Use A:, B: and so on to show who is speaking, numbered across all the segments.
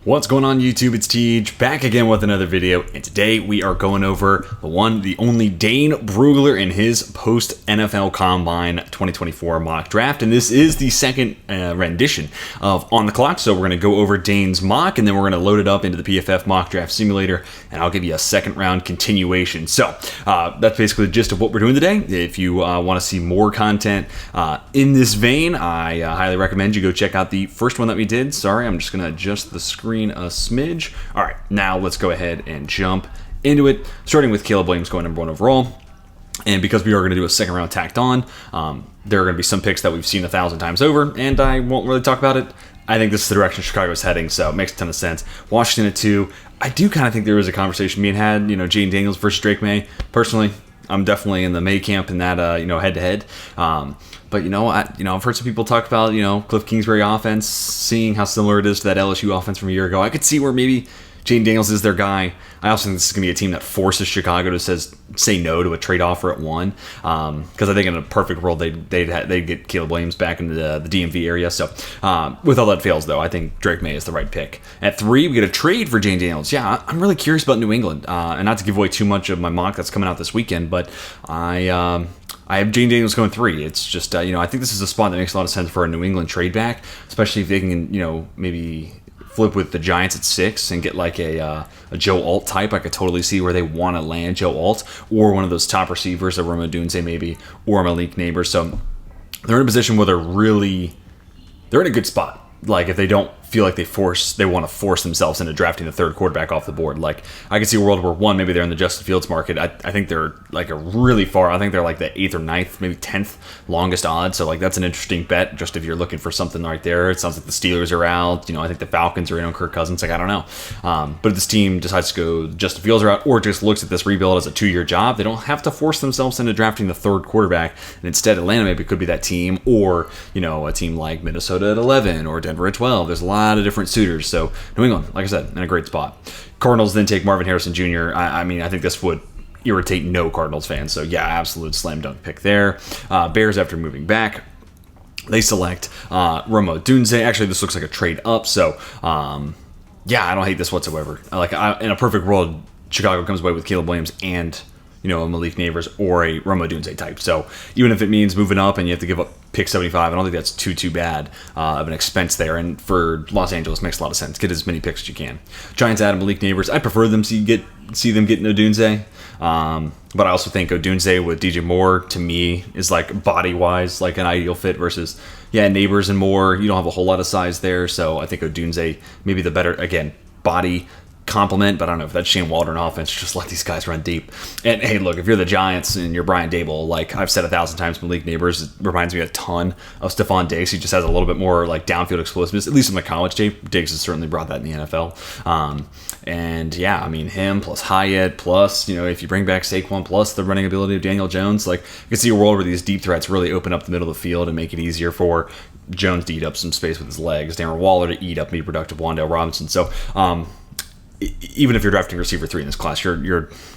A: What's going on YouTube? It's Teej, back again with another video, and today we are going over the one, the only Dane Brugler in his post-NFL Combine 2024 mock draft, and this is the second rendition of On the Clock, so we're going to go over Dane's mock, and then we're going to load it up into the PFF Mock Draft Simulator, and I'll give you a second round continuation. So that's basically the gist of what we're doing today. If you want to see more content in this vein, I highly recommend you go check out the first one that we did. Sorry, I'm just going to adjust the screen a smidge. All right, now let's go ahead and jump into it, starting with Caleb Williams going number 1 overall. And because we are going to do a second round tacked on, there are going to be some picks that we've seen 1,000 times over, and I won't really talk about it. I think this is the direction Chicago is heading, so it makes a ton of sense. Washington at 2. I do kind of think there was a conversation being had, Jaden Daniels versus Drake May. Personally, I'm definitely in the May camp in that, head-to-head. But I've heard some people talk about, Cliff Kingsbury offense, seeing how similar it is to that LSU offense from a year ago. I could see where maybe Jaden Daniels is their guy. I also think this is going to be a team that forces Chicago to say no to a trade offer at 1. Because I think in a perfect world, they'd get Caleb Williams back into the DMV area. So with all that fails, though, I think Drake May is the right pick. At 3, we get a trade for Jaden Daniels. Yeah, I'm really curious about New England. And not to give away too much of my mock that's coming out this weekend, but I have Jaden Daniels going 3. It's just, I think this is a spot that makes a lot of sense for a New England trade back, especially if they can, maybe flip with the Giants at 6 and get like a Joe Alt type. I could totally see where they want to land Joe Alt or one of those top receivers, a Roma Dunze maybe, or Malik Neighbors. So they're in a position where they're in a good spot. Like if they don't feel like they want to force themselves into drafting the third quarterback off the board. Like I can see a world where 1, maybe they're in the Justin Fields market. I think they're like I think they're like the 8th or 9th, maybe 10th longest odds. So like that's an interesting bet. Just if you're looking for something right there, it sounds like the Steelers are out. I think the Falcons are in on Kirk Cousins. Like I don't know. But if this team decides to go Justin Fields are out, or just looks at this rebuild as a 2-year job, they don't have to force themselves into drafting the third quarterback. And instead, Atlanta maybe could be that team, or a team like Minnesota at 11 or Denver at 12. There's a lot of different suitors. So New England, like I said, in a great spot. Cardinals then take Marvin Harrison Jr. I think this would irritate no Cardinals fans. So yeah, absolute slam dunk pick there. Bears, after moving back, they select Roma Dunze. Actually, this looks like a trade up. So I don't hate this whatsoever. In a perfect world, Chicago comes away with Caleb Williams and a Malik Neighbors or a Roma Dunze type. So even if it means moving up and you have to give up pick 75, I don't think that's too bad of an expense there. And for Los Angeles, makes a lot of sense. Get as many picks as you can. Giants add Malik Neighbors. I prefer them see them getting Odunze. But I also think Odunze with DJ Moore, to me, is like body-wise like an ideal fit versus, Neighbors and Moore. You don't have a whole lot of size there. So I think Odunze maybe the better, again, body compliment, but I don't know if that's Shane Waldron offense. Just let these guys run deep. And hey, look, if you're the Giants and you're Brian Dable, like I've said 1,000 times, Malik Neighbors, it reminds me a ton of Stephon Diggs. He just has a little bit more like downfield explosiveness, at least in the college. Diggs has certainly brought that in the NFL. Him plus Hyatt plus, if you bring back Saquon plus the running ability of Daniel Jones, like you can see a world where these deep threats really open up the middle of the field and make it easier for Jones to eat up some space with his legs, Darren Waller to eat up and be productive, Wan'Dale Robinson. So, even if you're drafting receiver 3 in this class, you're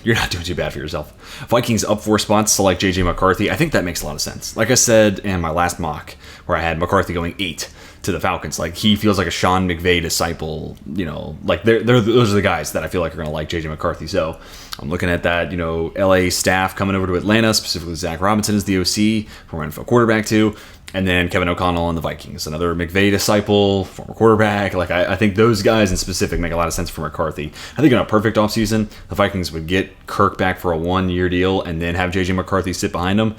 A: not doing too bad for yourself. Vikings up 4 spots, select J.J. McCarthy. I think that makes a lot of sense. Like I said in my last mock, where I had McCarthy going 8 to the Falcons, like he feels like a Sean McVay disciple. Those are the guys that I feel like are going to like J.J. McCarthy. So I'm looking at that, L.A. staff coming over to Atlanta, specifically Zach Robinson as the OC, from NFL quarterback too. And then Kevin O'Connell and the Vikings, another McVay disciple, former quarterback. Like I think those guys in specific make a lot of sense for McCarthy. I think in a perfect offseason, the Vikings would get Kirk back for a 1-year deal and then have J.J. McCarthy sit behind him.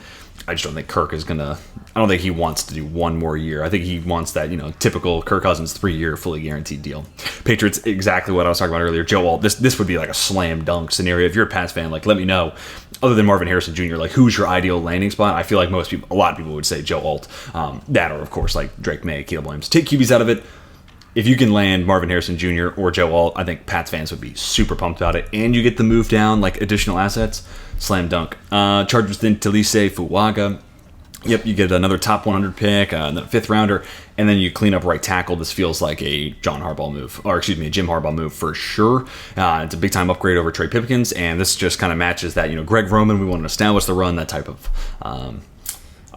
A: I just don't think Kirk is I don't think he wants to do 1 more year. I think he wants that, typical Kirk Cousins 3-year fully guaranteed deal. Patriots, exactly what I was talking about earlier. Joe Alt, this would be like a slam dunk scenario. If you're a Pats fan, like let me know. Other than Marvin Harrison Jr., like who's your ideal landing spot? I feel like a lot of people would say Joe Alt. That or of course like Drake May, Caleb Williams. Take QBs out of it. If you can land Marvin Harrison Jr. or Joe Alt, I think Pats fans would be super pumped about it. And you get the move down, like additional assets. Slam dunk. Chargers then Talise Fuaga. Yep, you get another top 100 pick, then a 5th rounder, and then you clean up right tackle. This feels like a Jim Harbaugh move for sure. It's a big time upgrade over Trey Pipkins, and this just kind of matches that. Greg Roman, we want to establish the run, that type of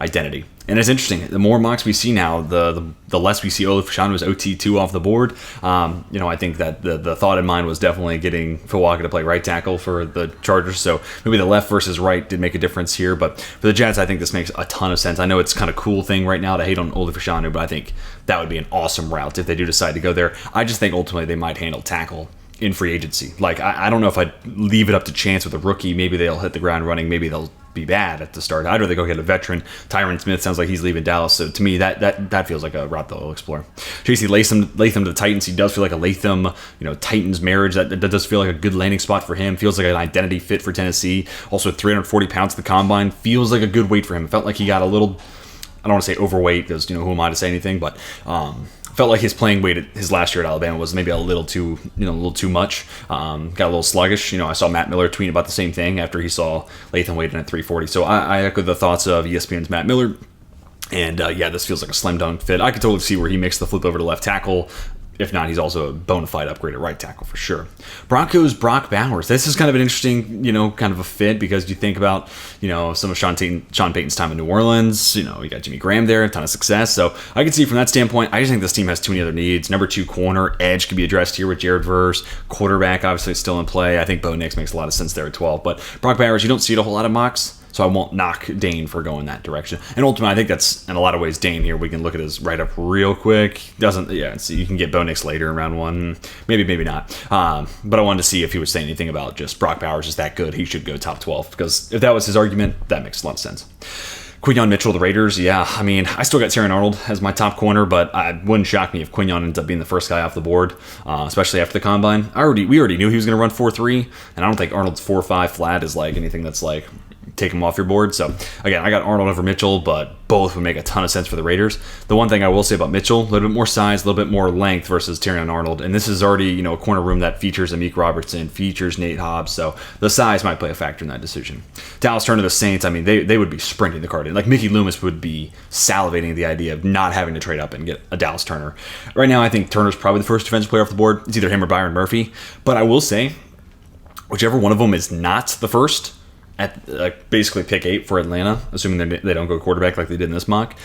A: identity. And it's interesting. The more mocks we see now, the less we see Ole Fashanu as OT2 off the board. I think that the thought in mind was definitely getting Phil Walker to play right tackle for the Chargers. So maybe the left versus right did make a difference here. But for the Jets, I think this makes a ton of sense. I know it's kind of cool thing right now to hate on Ole Fashanu, but I think that would be an awesome route if they do decide to go there. I just think ultimately they might handle tackle in free agency. Like, I don't know if I'd leave it up to chance with a rookie. Maybe they'll hit the ground running. Maybe they'll be bad at the start. I'd rather go get a veteran. Tyron Smith sounds like he's leaving Dallas. So to me, that feels like a route they'll explore. JC Latham to the Titans. He does feel like a Latham, Titans marriage. That does feel like a good landing spot for him. Feels like an identity fit for Tennessee. Also 340 pounds at the combine. Feels like a good weight for him. It felt like he got a little, I don't want to say overweight because, who am I to say anything, but felt like his playing weight his last year at Alabama was maybe a little too much. Got a little sluggish. I saw Matt Miller tweet about the same thing after he saw Latham weighed in at 340. So I echo the thoughts of ESPN's Matt Miller. And this feels like a slam dunk fit. I could totally see where he makes the flip over to left tackle. If not, he's also a bona fide upgrade at right tackle for sure. Broncos, Brock Bowers. This is kind of an interesting, kind of a fit because you think about, some of Sean Payton's time in New Orleans. You got Jimmy Graham there, a ton of success. So I can see from that standpoint, I just think this team has too many other needs. Number 2 corner, edge could be addressed here with Jared Verse. Quarterback, obviously, still in play. I think Bo Nix makes a lot of sense there at 12. But Brock Bowers, you don't see it a whole lot of mocks. So I won't knock Dane for going that direction. And ultimately, I think that's, in a lot of ways, Dane here. We can look at his write-up real quick. So you can get Bo Nix later in round 1. Maybe not. But I wanted to see if he was saying anything about just Brock Bowers is that good. He should go top 12. Because if that was his argument, that makes a lot of sense. Quinyon Mitchell, the Raiders, I still got Terran Arnold as my top corner, but it wouldn't shock me if Quinyon ends up being the first guy off the board, especially after the combine. We already knew he was going to run 4.3, and I don't think Arnold's 4.5 flat is like anything that's like take him off your board. So again, I got Arnold over Mitchell, but both would make a ton of sense for the Raiders. The one thing I will say about Mitchell, a little bit more size, a little bit more length versus Terran Arnold, and this is already a corner room that features Amik Robertson, features Nate Hobbs, so the size might play a factor in that decision. Dallas Turner, the Saints, they would be sprinting the card in. Like Mickey Loomis would be salivating the idea of not having to trade up and get a Dallas Turner. Right now, I think Turner's probably the first defensive player off the board. It's either him or Byron Murphy, but I will say, whichever one of them is not the first, at basically pick 8 for Atlanta, assuming they don't go quarterback like they did in this mock,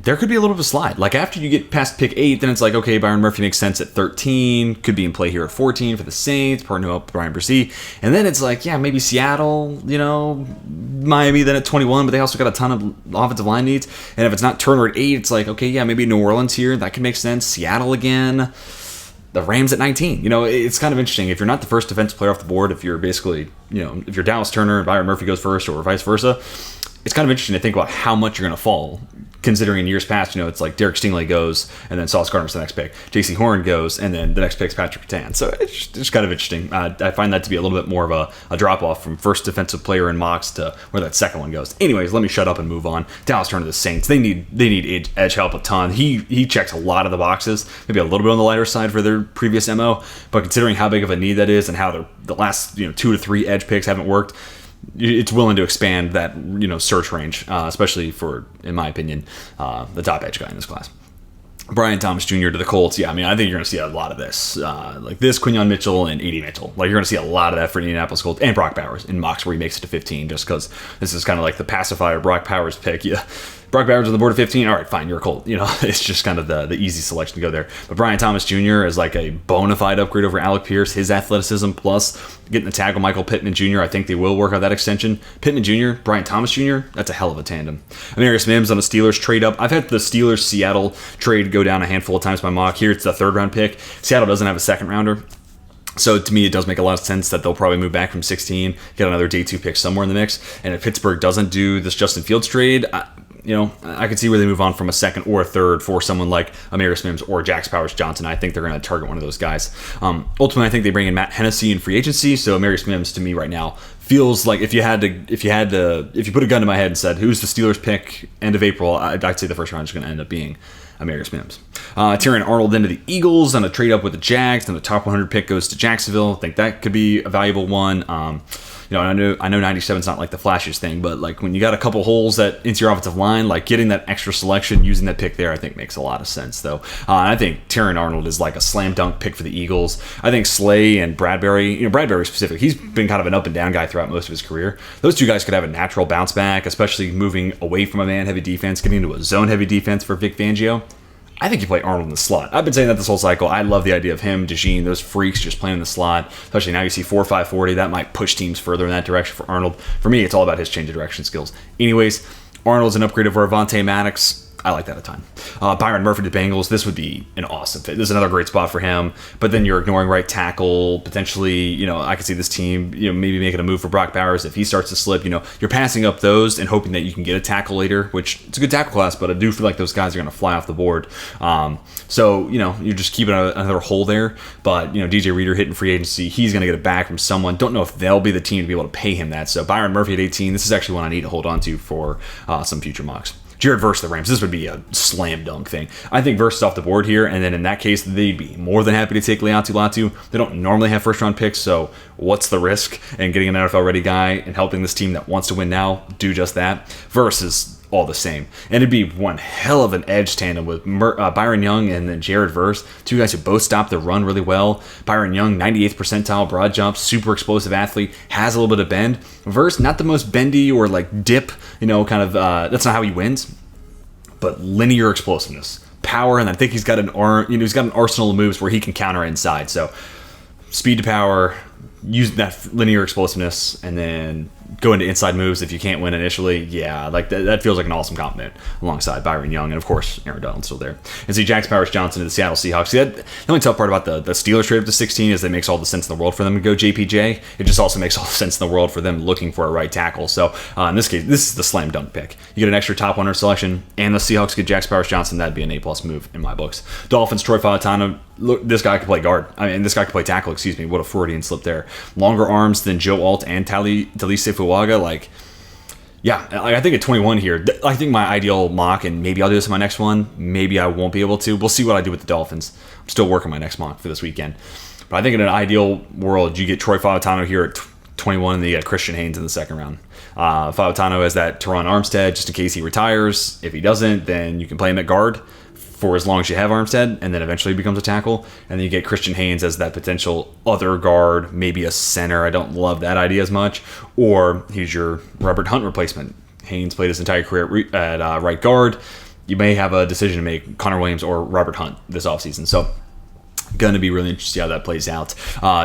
A: there could be a little bit of a slide. Like after you get past pick 8, then it's like, okay, Byron Murphy makes sense at 13, could be in play here at 14 for the Saints, partner up with Brian Brzee, and then it's like, maybe Seattle, Miami then at 21, but they also got a ton of offensive line needs, and if it's not Turner at 8, it's like, okay, maybe New Orleans here, that could make sense, Seattle again, the Rams at 19. It's kind of interesting. If you're not the first defensive player off the board, if you're basically, if you're Dallas Turner and Byron Murphy goes first or vice versa, it's kind of interesting to think about how much you're going to fall. Considering in years past, it's like Derek Stingley goes, and then Sauce Gardner's the next pick. J.C. Horn goes, and then the next pick's Patrick Petan. So it's just kind of interesting. I find that to be a little bit more of a drop-off from first defensive player in mocks to where that second one goes. Anyways, let me shut up and move on. Dallas Turner to the Saints. They need edge help a ton. He checks a lot of the boxes, maybe a little bit on the lighter side for their previous MO, but considering how big of a need that is and how the last 2 to 3 edge picks haven't worked, it's willing to expand that search range, especially for, in my opinion, the top edge guy in this class. Brian Thomas Jr. to the Colts. I think you're going to see a lot of this. Like this, Quinyon Mitchell and A.D. Mitchell. Like you're going to see a lot of that for Indianapolis Colts and Brock Bowers in mocks where he makes it to 15 just because this is kind of like the pacifier Brock Bowers pick. Brock Bowers on the board at 15. All right, fine, you're a Colt. It's just kind of the easy selection to go there. But Brian Thomas Jr. is like a bona fide upgrade over Alec Pierce. His athleticism plus getting the tackle Michael Pittman Jr. I think they will work on that extension. Pittman Jr., Brian Thomas Jr., that's a hell of a tandem. Amarius Mims on the Steelers trade up. I've had the Steelers-Seattle trade go down a handful of times by mock. Here it's the 3rd round pick. Seattle doesn't have a 2nd rounder. So to me, it does make a lot of sense that they'll probably move back from 16, get another day 2 pick somewhere in the mix. And if Pittsburgh doesn't do this Justin Fields trade, I could see where they move on from a 2nd or a 3rd for someone like Amarius Mims or Jax Powers-Johnson. I think they're going to target one of those guys. Ultimately, I think they bring in Matt Hennessy in free agency. So Amarius Mims to me right now feels like if you put a gun to my head and said who's the Steelers pick end of April, I'd say the first round is going to end up being Amarius Mims. Tyrion Arnold into the Eagles on a trade up with the Jags. Then the top 100 pick goes to Jacksonville. I think that could be a valuable one. I know 97 is not like the flashiest thing, but like when you got a couple holes into your offensive line, like getting that extra selection, using that pick there, I think makes a lot of sense though. And I think Tyrion Arnold is like a slam dunk pick for the Eagles. I think Slay and Bradbury, Bradbury specific, he's been kind of an up and down guy throughout most of his career. Those two guys could have a natural bounce back, especially moving away from a man-heavy defense, getting into a zone-heavy defense for Vic Fangio. I think you play Arnold in the slot. I've been saying that this whole cycle. I love the idea of him, DeJean, those freaks just playing in the slot. Especially now you see 4.5 40. That might push teams further in that direction for Arnold. For me, it's all about his change of direction skills. Anyways, Arnold's an upgrade over Avonte Maddox. I like that a ton. Byron Murphy to Bengals. This would be an awesome fit. This is another great spot for him. But then you're ignoring right tackle. Potentially, I could see this team, maybe making a move for Brock Bowers if he starts to slip. You're passing up those and hoping that you can get a tackle later, which it's a good tackle class, but I do feel like those guys are going to fly off the board. So you're just keeping another hole there. But, DJ Reader hitting free agency, he's going to get it back from someone. Don't know if they'll be the team to be able to pay him that. So Byron Murphy at 18, this is actually one I need to hold on to for some future mocks. Jared Verse, the Rams. This would be a slam dunk thing. I think Verse is off the board here, and then in that case, they'd be more than happy to take Leatu Latu. They don't normally have first-round picks, so what's the risk in getting an NFL-ready guy and helping this team that wants to win now do just that? Verse is all the same. And it'd be one hell of an edge tandem with Byron Young and then Jared Verse, two guys who both stop the run really well. Byron Young, 98th percentile broad jump, super explosive athlete, has a little bit of bend. Verse, not the most bendy or like dip, that's not how he wins, but linear explosiveness, power, and I think he's got an arsenal of moves where he can counter inside. So speed to power, use that linear explosiveness, and then go into inside moves if you can't win initially. Yeah, like that feels like an awesome compliment alongside Byron Young, and of course Aaron Donald's still there. And see Jax Powers Johnson to the Seattle Seahawks. See, the only tough part about the Steelers trade up to 16 is that it makes all the sense in the world for them to go JPJ. It just also makes all the sense in the world for them looking for a right tackle. So in this case, this is the slam dunk pick. You get an extra top 100 selection, and the Seahawks get Jax Powers Johnson. That'd be an A+ move in my books. Dolphins, Troy Fautano. Look, this guy could play guard. This guy could play tackle. Excuse me. What a Freudian slip there. Longer arms than Joe Alt and Talise Fuaga. Yeah, I think at 21 here, I think my ideal mock, and maybe I'll do this in my next one, maybe I won't be able to. We'll see what I do with the Dolphins. I'm still working my next mock for this weekend. But I think in an ideal world, you get Troy Fautano here at 21, and then you get Christian Haynes in the second round. Fautano has that Teron Armstead just in case he retires. If he doesn't, then you can play him at guard for as long as you have Armstead, and then eventually becomes a tackle. And then you get Christian Haynes as that potential other guard, maybe a center. I don't love that idea as much. Or he's your Robert Hunt replacement. Haynes played his entire career at right guard. You may have a decision to make, Connor Williams or Robert Hunt this offseason. So going to be really interesting to see how that plays out.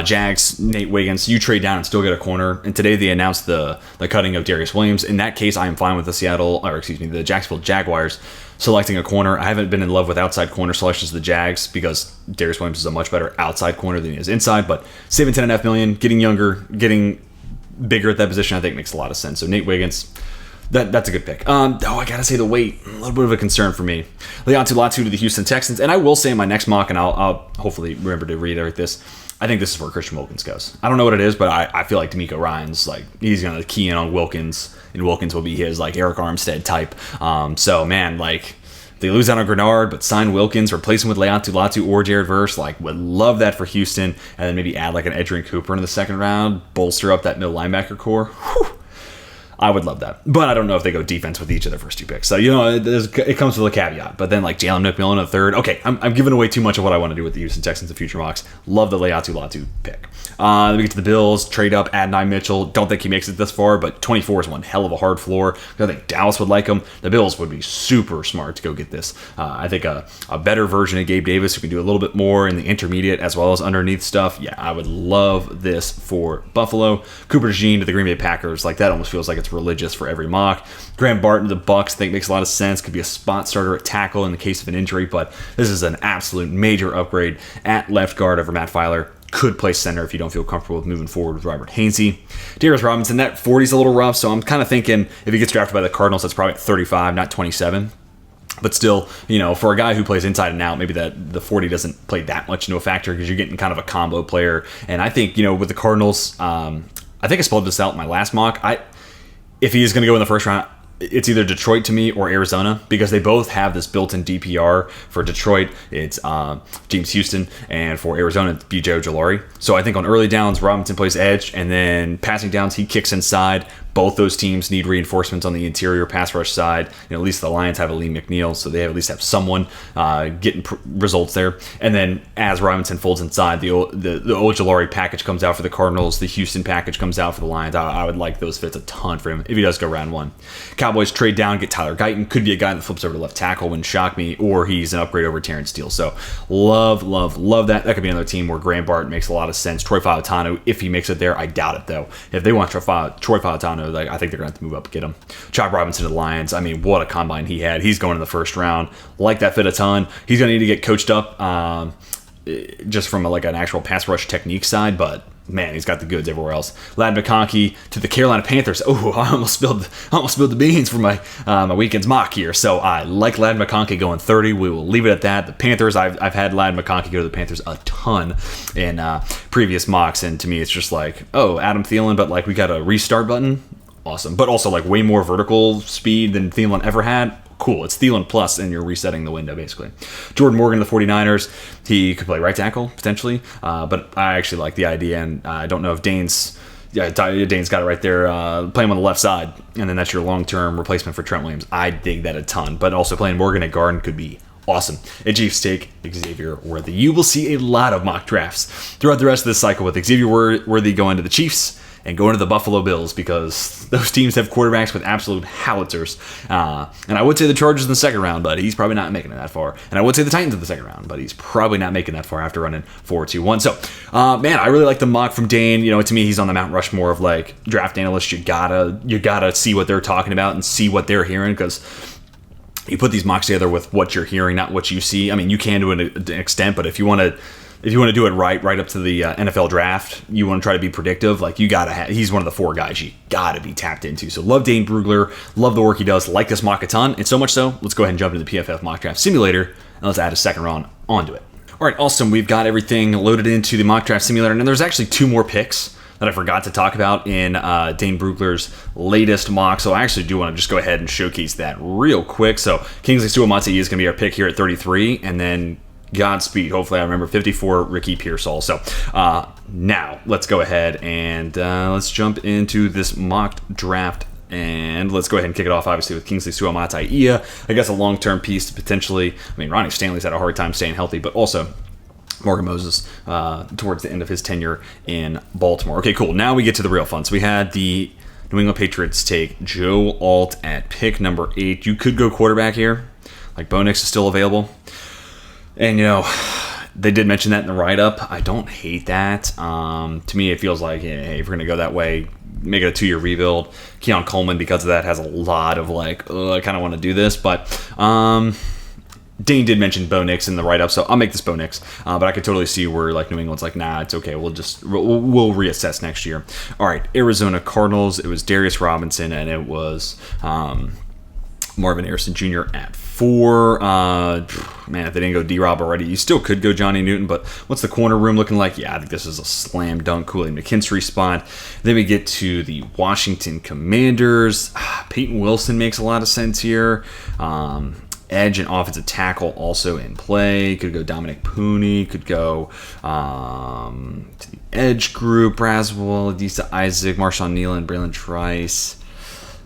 A: Jags, Nate Wiggins, you trade down and still get a corner. And today they announced the cutting of Darius Williams. In that case, I am fine with the the Jacksonville Jaguars selecting a corner. I haven't been in love with outside corner selections of the Jags because Darius Williams is a much better outside corner than he is inside. But saving $10.5 million, getting younger, getting bigger at that position, I think makes a lot of sense. So Nate Wiggins, that's a good pick. I gotta say the weight, a little bit of a concern for me. Leatu Latu to the Houston Texans, and I will say in my next mock, and I'll hopefully remember to reiterate this, I think this is where Christian Wilkins goes. I don't know what it is, but I feel like D'Amico Ryan's he's gonna key in on Wilkins, and Wilkins will be his Eric Armstead type. So man, they lose out on Grenard, but sign Wilkins, replace him with Leatu Latu or Jared Verse. Would love that for Houston, and then maybe add an Adrian Cooper in the second round, bolster up that middle linebacker core. Whew. I would love that. But I don't know if they go defense with each of their first two picks. So, it comes with a caveat. But then, Jalen McMillan in the third. Okay, I'm giving away too much of what I want to do with the Houston Texans in future mocks. Love the Leatu Latu pick. Then we get to the Bills, trade up, Adonai Mitchell. Don't think he makes it this far, but 24 is one hell of a hard floor. I think Dallas would like him. The Bills would be super smart to go get this. I think a better version of Gabe Davis who can do a little bit more in the intermediate as well as underneath stuff. Yeah, I would love this for Buffalo. Cooper DeJean to the Green Bay Packers. That almost feels like it's religious for every mock. Graham Barton to the Bucks, I think makes a lot of sense. Could be a spot starter at tackle in the case of an injury, but this is an absolute major upgrade at left guard over Matt Filer. Could play center if you don't feel comfortable with moving forward with Robert Hainsey. Darius Robinson, that 40 is a little rough, so I'm kind of thinking if he gets drafted by the Cardinals, that's probably at 35, not 27. But still, for a guy who plays inside and out, maybe the 40 doesn't play that much into a factor because you're getting kind of a combo player. And I think, with the Cardinals, I think I spelled this out in my last mock. If he is going to go in the first round, it's either Detroit to me or Arizona, because they both have this built-in DPR. For Detroit, it's James Houston, and for Arizona, it's B.J. Ojulari. So I think on early downs, Robinson plays edge, and then passing downs, he kicks inside. Both those teams need reinforcements on the interior pass rush side. At least the Lions have Lee McNeil, so they at least have someone getting results there. And then as Robinson folds inside, the Ojulari package comes out for the Cardinals. The Houston package comes out for the Lions. I would like those fits a ton for him if he does go round one. Cowboys trade down, get Tyler Guyton. Could be a guy that flips over to left tackle, wouldn't shock me, or he's an upgrade over Terrence Steele. So love that. That could be another team where Graham Barton makes a lot of sense. Troy Fautano, if he makes it there, I doubt it though. If they want Troy Fautano, I think they're going to have to move up and get him. Chop Robinson to the Lions. I mean, what a combine he had. He's going in the first round. Like that fit a ton. He's going to need to get coached up just from an actual pass rush technique side, but man, he's got the goods everywhere else. Ladd McConkey to the Carolina Panthers. Oh, I almost spilled the beans for my weekend's mock here. So I like Ladd McConkey going 30. We will leave it at that. The Panthers, I've had Ladd McConkey go to the Panthers a ton in previous mocks, and to me, it's just Adam Thielen, but we got a restart button. Awesome. But also way more vertical speed than Thielen ever had. Cool. It's Thielen plus, and you're resetting the window, basically. Jordan Morgan of the 49ers. He could play right tackle, potentially. But I actually like the idea, and I don't know if Dane's got it right there. Play him on the left side, and then that's your long-term replacement for Trent Williams. I dig that a ton. But also playing Morgan at guard could be awesome. At Chiefs take Xavier Worthy. You will see a lot of mock drafts throughout the rest of this cycle with Xavier Worthy going to the Chiefs and going to the Buffalo Bills, because those teams have quarterbacks with absolute howitzers. And I would say the Chargers in the second round, but he's probably not making it that far. And I would say the Titans in the second round, but he's probably not making that far after running 4-2-1. So, man, I really like the mock from Dane. To me, he's on the Mount Rushmore of draft analysts. You gotta see what they're talking about and see what they're hearing, because you put these mocks together with what you're hearing, not what you see. I mean, you can do it to an extent, but if you want to do it right up to the NFL draft, you want to try to be predictive, he's one of the four guys you gotta be tapped into. So love Dane Brugler, love the work he does, like this mock a ton, and so much so, let's go ahead and jump into the PFF mock draft simulator, and let's add a second round onto it. All right, awesome. We've got everything loaded into the mock draft simulator, and there's actually two more picks that I forgot to talk about in Dane Brugler's latest mock, so I actually do want to just go ahead and showcase that real quick. So Kingsley Suamataia is going to be our pick here at 33, and then Godspeed. Hopefully I remember 54, Ricky Pearsall. So now let's go ahead and let's jump into this mock draft, and let's go ahead and kick it off, obviously, with Kingsley Suamataia. I guess a long-term piece to potentially, Ronnie Stanley's had a hard time staying healthy, but also Morgan Moses towards the end of his tenure in Baltimore. Okay, cool. Now we get to the real fun. So we had the New England Patriots take Joe Alt at pick number 8. You could go quarterback here. Bo Nix is still available. And, they did mention that in the write-up. I don't hate that. To me, it feels like, hey, if we're going to go that way, make it a 2-year rebuild. Keon Coleman, because of that, has a lot of I kind of want to do this. But Dane did mention Bo Nix in the write-up, so I'll make this Bo Nix. But I could totally see where New England's nah, it's okay. We'll reassess next year. All right, Arizona Cardinals. It was Darius Robinson, and it was Marvin Harrison Jr. at 4. Man, if they didn't go D-Rob already, you still could go Johnny Newton, but what's the corner room looking like? Yeah, I think this is a slam dunk Kool-Aid McKinstry spot. Then we get to the Washington Commanders. Peyton Wilson makes a lot of sense here. Edge and offensive tackle also in play. Could go Dominic Pooney. Could go to the edge group. Braswell, Adisa Isaac, Marshawn Nealon, Braylon Trice.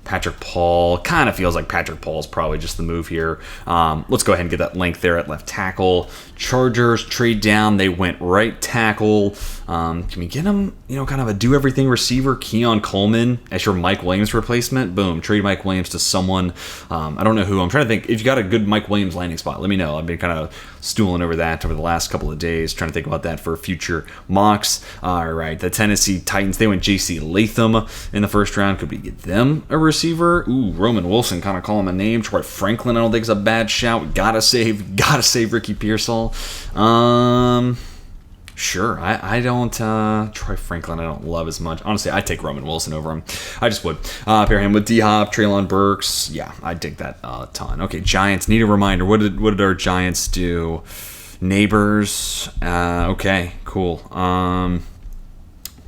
A: Patrick Paul. Kind of feels like Patrick Paul is probably just the move here. Let's go ahead and get that length there at left tackle. Chargers trade down. They went right tackle. Can we get him, kind of a do-everything receiver? Keon Coleman as your Mike Williams replacement. Boom. Trade Mike Williams to someone. I don't know who. I'm trying to think. If you got a good Mike Williams landing spot, let me know. I've been kind of stooling over that over the last couple of days, trying to think about that for future mocks. All right. The Tennessee Titans, they went J.C. Latham in the first round. Could we get them a receiver? Ooh, Roman Wilson, kind of call him a name. Troy Franklin, I don't think is a bad shout. Gotta save Ricky Pearsall. Sure. I don't Troy Franklin I don't love as much. Honestly, I'd take Roman Wilson over him. I just would. Pair him with D-Hop, Treylon Burks. Yeah, I dig that a ton. Okay, Giants. Need a reminder. What did our Giants do? Neighbors. Okay, cool.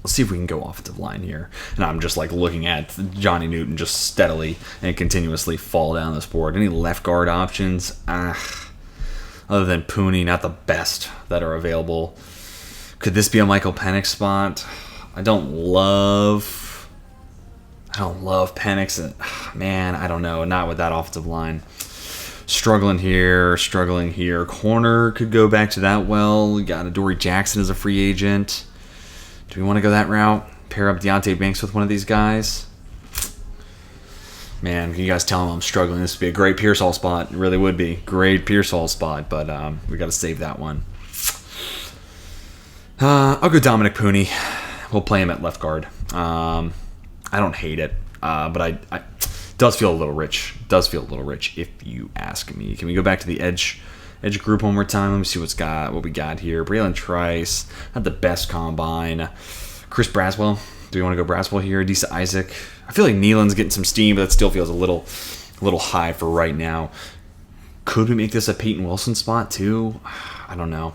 A: Let's see if we can go offensive line here. And I'm just like looking at Johnny Newton just steadily and continuously fall down this board. Any left guard options? Other than Pooney, not the best that are available. Could this be a Michael Penix spot? I don't love Penix. Man, I don't know. Not with that offensive line. Struggling here. Corner could go back to that well. We got Adoree Jackson as a free agent. Do we want to go that route? Pair up Deonte Banks with one of these guys? Man, can you guys tell him I'm struggling? This would be a great Pearsall spot. It really would be. Great Pearsall spot, but we got to save that one. I'll go Dominic Pooney. We'll play him at left guard. I don't hate it, but I does feel a little rich. If you ask me. Can we go back to the edge group one more time? Let me see what we got here. Braylon Trice, not the best combine. Chris Braswell. Do we want to go Braswell here? Adisa Isaac. I feel like Nealon's getting some steam, but that still feels a little high for right now. Could we make this a Peyton Wilson spot too? I don't know.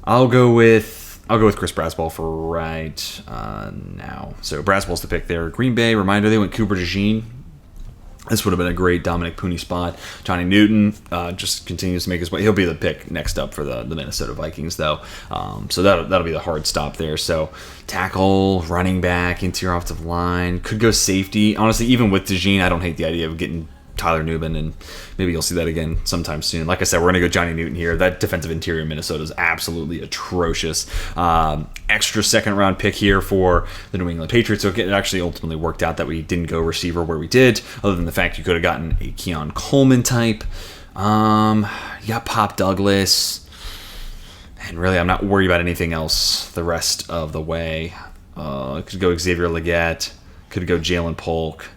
A: I'll go with Chris Braswell for right now. So Braswell's the pick there. Green Bay, reminder, they went Cooper DeJean. This would have been a great Dominic Pooney spot. Johnny Newton just continues to make his way. He'll be the pick next up for the Minnesota Vikings, though. So that'll be the hard stop there. So tackle, running back, interior offensive line. Could go safety. Honestly, even with DeJean, I don't hate the idea of getting Tyler Newman, and maybe you'll see that again sometime soon. Like I said, we're going to go Johnny Newton here. That defensive interior in Minnesota is absolutely atrocious. Extra second-round pick here for the New England Patriots. So it actually ultimately worked out that we didn't go receiver where we did, other than the fact you could have gotten a Keon Coleman type. You got Pop Douglas. And really, I'm not worried about anything else the rest of the way. Could go Xavier Legette. Could go Jalen Polk.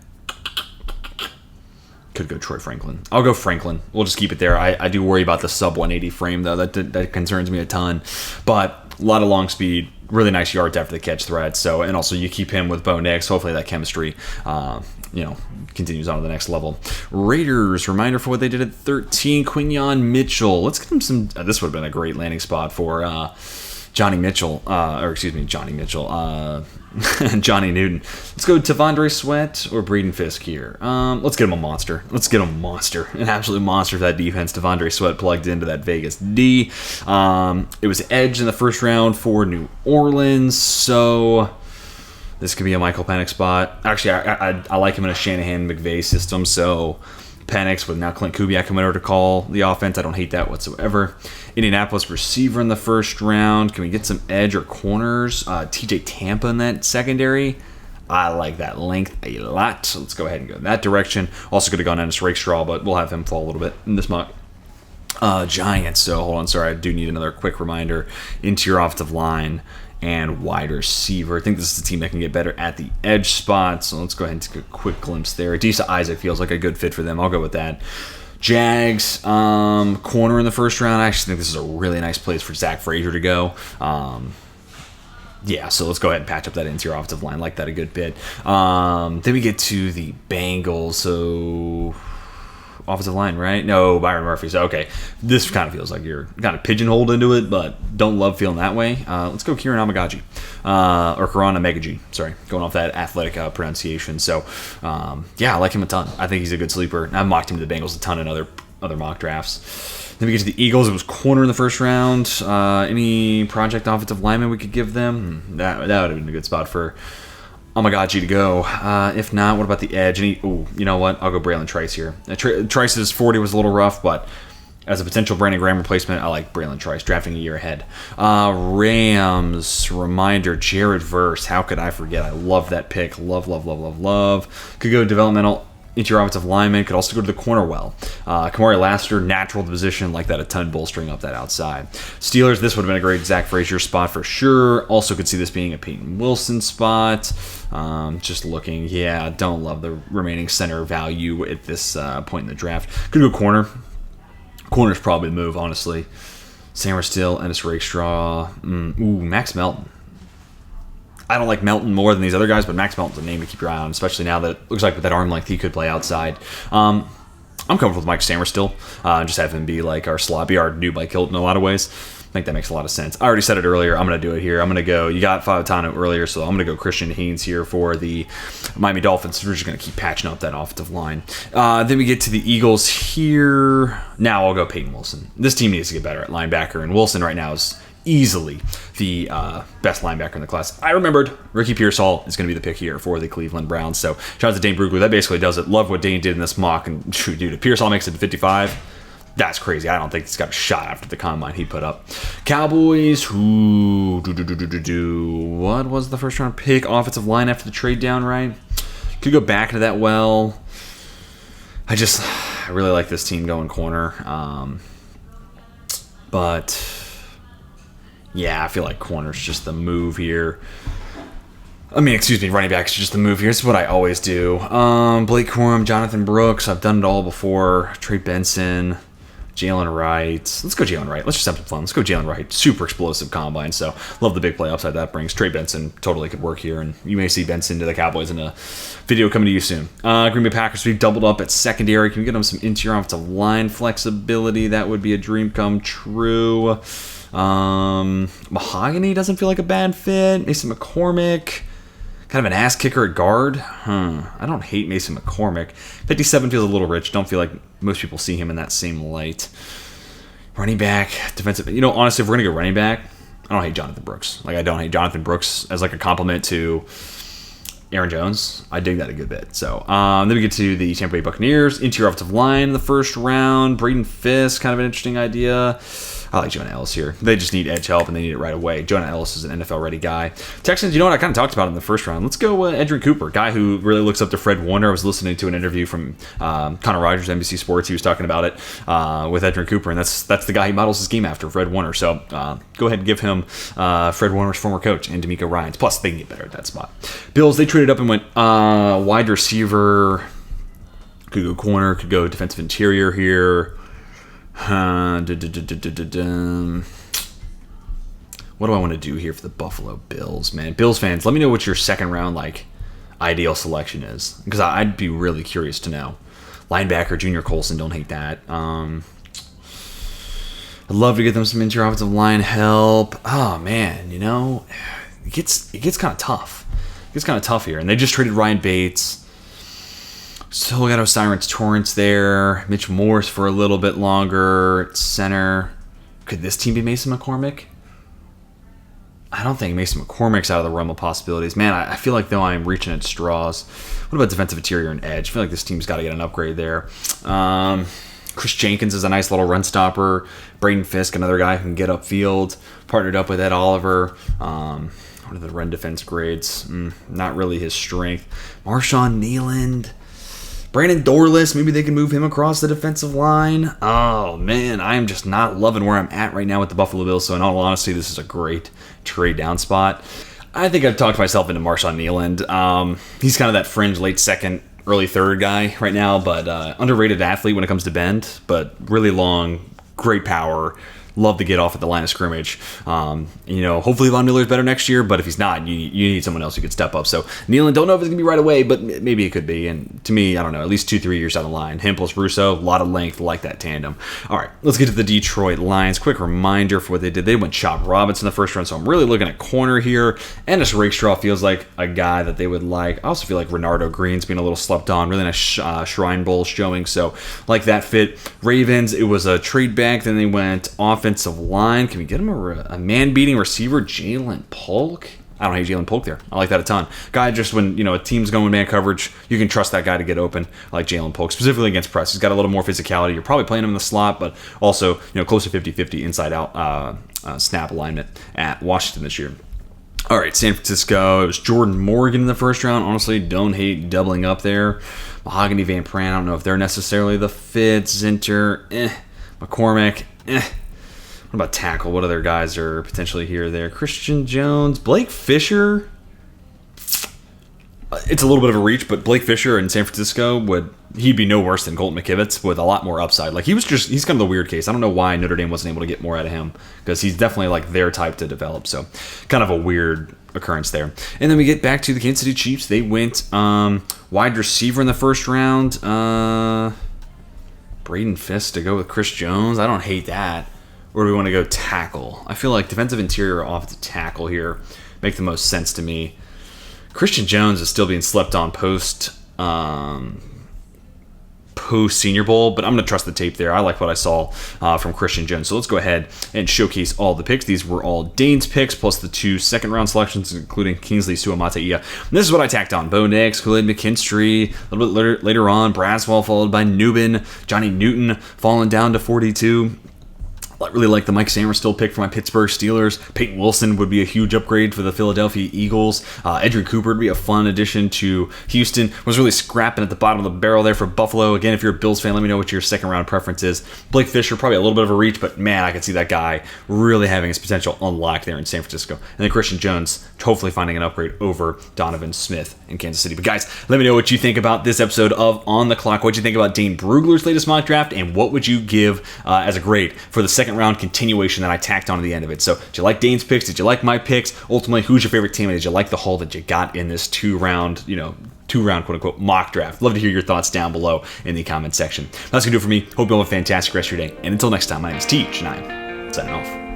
A: Could go Troy Franklin. I'll go Franklin. We'll just keep it there. I do worry about the sub 180 frame, though. That concerns me a ton. But a lot of long speed, really nice yards after the catch threat. So, and also you keep him with Bo Nix. Hopefully that chemistry, continues on to the next level. Raiders, reminder for what they did at 13. Quinyon Mitchell. Let's get him some. This would have been a great landing spot for Johnny Mitchell. Johnny Newton. Let's go Tavondre Sweat or Breeden Fisk here. Let's get him a monster. An absolute monster for that defense. Tavondre Sweat plugged into that Vegas D. It was edge in the first round for New Orleans, so this could be a Michael Penix spot. Actually, I like him in a Shanahan-McVay system, so Penix with now Clint Kubiak coming over to call the offense. I don't hate that whatsoever. Indianapolis receiver in the first round. Can we get some edge or corners? TJ Tampa in that secondary. I like that length a lot. So let's go ahead and go in that direction. Also could have gone Ennis Rakestraw, but we'll have him fall a little bit in this mock. Giants. So hold on. Sorry, I do need another quick reminder. Interior offensive line and wide receiver. I think this is the team that can get better at the edge spot. So let's go ahead and take a quick glimpse there. Adisa Isaac feels like a good fit for them. I'll go with that. Jags, corner in the first round. I actually think this is a really nice place for Zach Frazier to go. So let's go ahead and patch up that interior offensive line. Like that a good bit. Then we get to the Bengals. So offensive line, right? No, Byron Murphy. So, okay. This kind of feels like you're kind of pigeonholed into it, but don't love feeling that way. Let's go Kieran Amagaji. Or Karan Amegaji. Sorry. Going off that athletic pronunciation. So, I like him a ton. I think he's a good sleeper. I've mocked him to the Bengals a ton in other mock drafts. Then we get to the Eagles. It was corner in the first round. Any project offensive lineman we could give them? That would have been a good spot for Amagaji to go. If not, what about the edge? You know what? I'll go Braylon Trice here. Trice's 40 was a little rough, but as a potential Brandon Graham replacement, I like Braylon Trice, drafting a year ahead. Rams, reminder, Jared Verse. How could I forget? I love that pick. Love. Could go developmental interior offensive lineman. Could also go to the corner well. Kamari Lassiter, natural to the position, like that a ton, bolstering up that outside. Steelers, this would have been a great Zach Frazier spot for sure. Also could see this being a Peyton Wilson spot. Just looking, don't love the remaining center value at this point in the draft. Could go corner. Corner's probably the move, honestly. Sam Still, Ennis Rakestraw. Max Melton. I don't like Melton more than these other guys, but Max Melton's a name to keep your eye on, especially now that it looks like with that arm length he could play outside. I'm comfortable with Mike Sammer still. Just have him be like our sloppy, our new Mike Hilton in a lot of ways. I think that makes a lot of sense. I already said it earlier. I'm going to do it here. I'm going to go, you got Fautano earlier, so I'm going to go Christian Haynes here for the Miami Dolphins. We're just going to keep patching up that offensive line. Then we get to the Eagles here. Now I'll go Peyton Wilson. This team needs to get better at linebacker, and Wilson right now is easily the best linebacker in the class. I remembered Ricky Pearsall is going to be the pick here for the Cleveland Browns. So shout out to Dane Brugler. That basically does it. Love what Dane did in this mock. And dude, if Pearsall makes it to 55, that's crazy. I don't think he's got a shot after the combine he put up. Cowboys, what was the first round pick? Offensive line after the trade down, right? Could go back into that well. I really like this team going corner. But yeah, I feel like corner's just the move here. Running back's just the move here. It's what I always do. Blake Corum, Jonathan Brooks. I've done it all before. Trey Benson, Jalen Wright. Let's go Jalen Wright. Let's just have some fun. Let's go Jalen Wright. Super explosive combine. So love the big play upside that brings. Trey Benson totally could work here. And you may see Benson to the Cowboys in a video coming to you soon. Green Bay Packers, we've doubled up at secondary. Can we get them some interior offensive line flexibility? That would be a dream come true. Mahogany doesn't feel like a bad fit. Mason McCormick. Kind of an ass kicker at guard. I don't hate Mason McCormick. 57 feels a little rich. Don't feel like most people see him in that same light. Running back, defensive. Honestly, if we're going to go running back, I don't hate Jonathan Brooks. I don't hate Jonathan Brooks as a compliment to Aaron Jones. I dig that a good bit. So then we get to the Tampa Bay Buccaneers. Interior offensive line in the first round. Braden Fisk, kind of an interesting idea. I like Jonah Ellis here. They just need edge help, and they need it right away. Jonah Ellis is an NFL-ready guy. Texans, I kind of talked about it in the first round. Let's go Edgerrin Cooper, guy who really looks up to Fred Warner. I was listening to an interview from Connor Rogers, NBC Sports. He was talking about it with Edgerrin Cooper, and that's the guy he models his game after, Fred Warner. So go ahead and give him Fred Warner's former coach and D'Amico Ryans. Plus, they can get better at that spot. Bills, they traded up and went wide receiver. Could go corner. Could go defensive interior here. What do I want to do here for the Buffalo Bills, man? Bills fans, let me know what your second round ideal selection is, because I'd be really curious to know. Linebacker Junior Colson, don't hate that. I'd love to get them some interior offensive line help. Oh man, it gets kind of tough. It gets kind of tough here, and they just traded Ryan Bates. Still got Osiris Torrance there. Mitch Morse for a little bit longer at center. Could this team be Mason McCormick? I don't think Mason McCormick's out of the realm of possibilities. Man, I feel like, though, I'm reaching at straws. What about defensive interior and edge? I feel like this team's got to get an upgrade there. Chris Jenkins is a nice little run stopper. Braden Fisk, another guy who can get upfield. Partnered up with Ed Oliver. What are the run defense grades? Not really his strength. Marshawn Nealand. Brandon Dorless, maybe they can move him across the defensive line. Oh, man, I am just not loving where I'm at right now with the Buffalo Bills, so in all honesty, this is a great trade down spot. I think I've talked myself into Marshawn Nealand. He's kind of that fringe late second, early third guy right now, but underrated athlete when it comes to bend, but really long, great power. Love to get off at the line of scrimmage. Hopefully Von Miller's better next year, but if he's not, you need someone else who could step up. So Nealon, don't know if it's going to be right away, but maybe it could be. And to me, I don't know, at least 2-3 years down the line. Him plus Russo, a lot of length, like that tandem. All right, let's get to the Detroit Lions. Quick reminder for what they did. They went Chop Robinson in the first round, so I'm really looking at corner here. Ennis Rakestraw feels like a guy that they would like. I also feel like Renardo Green's being a little slept on. Really nice Shrine Bowl showing, so like that fit. Ravens, it was a trade back. Then they went offensive line. Can we get him a man-beating receiver? Jalen Polk? I don't hate Jalen Polk there. I like that a ton. Guy, just when a team's going man coverage, you can trust that guy to get open. I like Jalen Polk, specifically against press. He's got a little more physicality. You're probably playing him in the slot, but also close to 50-50 inside-out snap alignment at Washington this year. All right, San Francisco. It was Jordan Morgan in the first round. Honestly, don't hate doubling up there. Mahogany Van Pran, I don't know if they're necessarily the fit. Zinter, McCormick, What about tackle? What other guys are potentially here or there? Christian Jones, Blake Fisher. It's a little bit of a reach, but Blake Fisher in San Francisco he'd be no worse than Colton McKivitz with a lot more upside. He's kind of the weird case. I don't know why Notre Dame wasn't able to get more out of him, because he's definitely their type to develop. So kind of a weird occurrence there. And then we get back to the Kansas City Chiefs. They went wide receiver in the first round. Braden Fisk to go with Chris Jones. I don't hate that. or do we want to go tackle? I feel like defensive interior or offensive tackle here make the most sense to me. Christian Jones is still being slept on post Senior Bowl, but I'm going to trust the tape there. I like what I saw from Christian Jones. So let's go ahead and showcase all the picks. These were all Dane's picks, plus the 2 second-round selections, including Kingsley Suamataia. And this is what I tacked on. Bo Nix, Kool-Aid McKinstry, a little bit later on, Braswell followed by Newbin, Johnny Newton falling down to 42. I really like the Mike Sainristil pick for my Pittsburgh Steelers. Peyton Wilson would be a huge upgrade for the Philadelphia Eagles. Edrin Cooper would be a fun addition to Houston. Was really scrapping at the bottom of the barrel there for Buffalo. Again, if you're a Bills fan, let me know what your second-round preference is. Blake Fisher, probably a little bit of a reach, but man, I could see that guy really having his potential unlocked there in San Francisco. And then Christian Jones, hopefully finding an upgrade over Donovan Smith in Kansas City. But guys, let me know what you think about this episode of On the Clock. What you think about Dane Brugler's latest mock draft, and what would you give as a grade for the second round continuation that I tacked on to the end of it. So did you like Dane's picks? Did you like my picks? Ultimately, who's your favorite team? And did you like the haul that you got in this two-round quote unquote mock draft? Love to hear your thoughts down below in the comment section. That's gonna do it for me. Hope you all have a fantastic rest of your day. And until next time, my name is Teach, and I'm signing off.